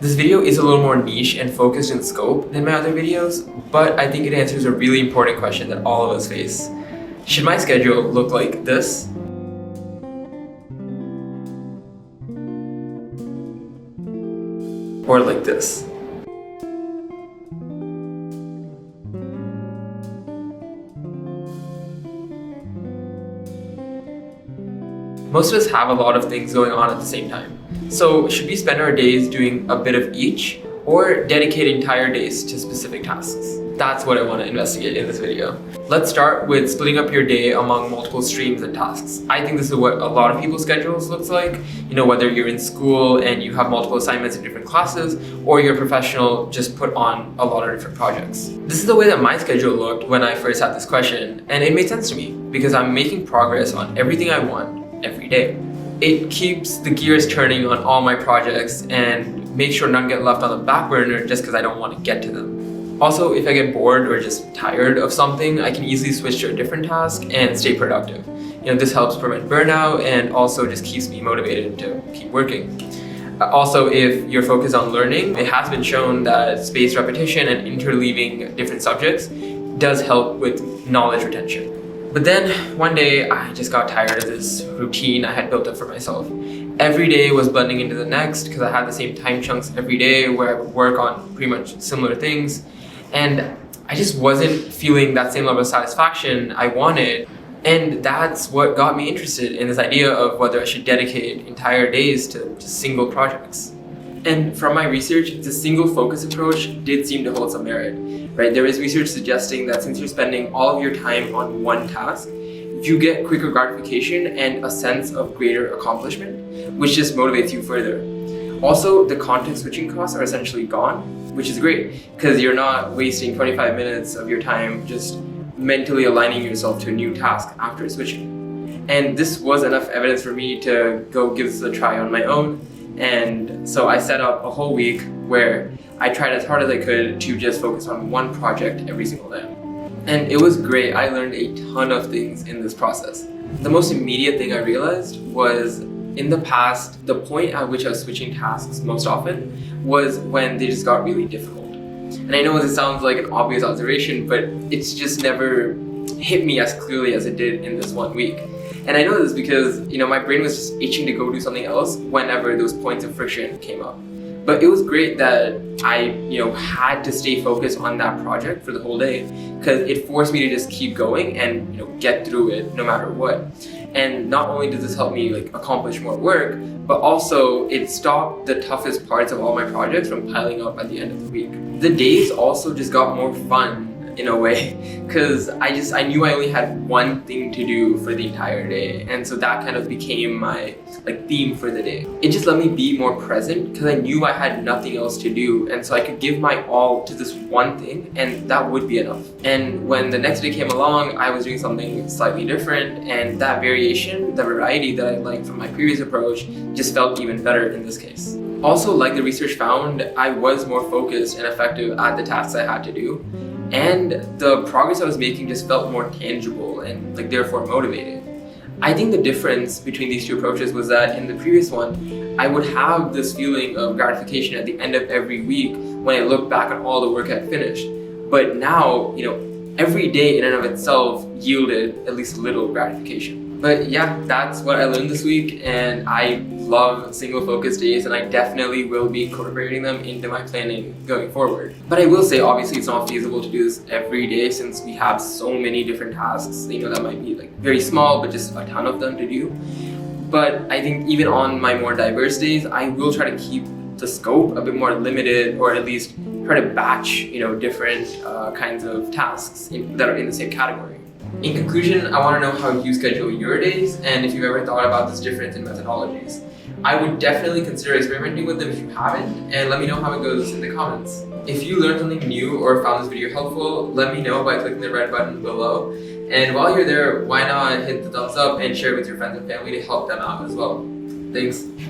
This video is a little more niche and focused in scope than my other videos, but I think it answers a really important question that all of us face. Should my schedule look like this? Or like this? Most of us have a lot of things going on at the same time. So should we spend our days doing a bit of each or dedicate entire days to specific tasks? That's what I want to investigate in this video. Let's start with splitting up your day among multiple streams and tasks. I think this is what a lot of people's schedules looks like. You know, whether you're in school and you have multiple assignments in different classes, or you're a professional, just put on a lot of different projects. This is the way that my schedule looked when I first had this question, and it made sense to me because I'm making progress on everything I want every day. It keeps the gears turning on all my projects and makes sure none get left on the back burner just because I don't want to get to them. Also, if I get bored or just tired of something, I can easily switch to a different task and stay productive. You know, this helps prevent burnout and also just keeps me motivated to keep working. Also, if you're focused on learning, it has been shown that spaced repetition and interleaving different subjects does help with knowledge retention. But then one day I just got tired of this routine I had built up for myself. Every day was blending into the next because I had the same time chunks every day where I would work on pretty much similar things. And I just wasn't feeling that same level of satisfaction I wanted. And that's what got me interested in this idea of whether I should dedicate entire days to just single projects. And from my research, the single focus approach did seem to hold some merit, right? There is research suggesting that since you're spending all of your time on one task, you get quicker gratification and a sense of greater accomplishment, which just motivates you further. Also, the context switching costs are essentially gone, which is great because you're not wasting 25 minutes of your time just mentally aligning yourself to a new task after switching. And this was enough evidence for me to go give this a try on my own. And so I set up a whole week where I tried as hard as I could to just focus on one project every single day. And it was great. I learned a ton of things in this process. The most immediate thing I realized was in the past, the point at which I was switching tasks most often was when they just got really difficult. And I know this sounds like an obvious observation, but it's just never hit me as clearly as it did in this 1 week. And I know this because, you know, my brain was just itching to go do something else whenever those points of friction came up. But it was great that I, had to stay focused on that project for the whole day because it forced me to just keep going and, get through it no matter what. And not only does this help me accomplish more work, but also it stopped the toughest parts of all my projects from piling up at the end of the week. The days also just got more fun in a way because I knew I only had one thing to do for the entire day, and so that kind of became my theme for the day. It just let me be more present because I knew I had nothing else to do, and so I could give my all to this one thing and that would be enough. And when the next day came along, I was doing something slightly different, and that variation, the variety that I liked from my previous approach just felt even better in this case. Also, like the research found, I was more focused and effective at the tasks I had to do, and the progress I was making just felt more tangible and therefore motivated. I think the difference between these two approaches was that in the previous one, I would have this feeling of gratification at the end of every week when I looked back on all the work I'd finished. But now, every day in and of itself yielded at least a little gratification. But yeah, that's what I learned this week, and I love single focus days, and I definitely will be incorporating them into my planning going forward. But I will say, obviously, it's not feasible to do this every day since we have so many different tasks, that might be very small, but just a ton of them to do. But I think even on my more diverse days, I will try to keep the scope a bit more limited, or at least try to batch, different kinds of tasks that are in the same category. In conclusion, I want to know how you schedule your days and if you've ever thought about this difference in methodologies. I would definitely consider experimenting with them if you haven't, and let me know how it goes in the comments. If you learned something new or found this video helpful, let me know by clicking the red button below. And while you're there, why not hit the thumbs up and share with your friends and family to help them out as well. Thanks.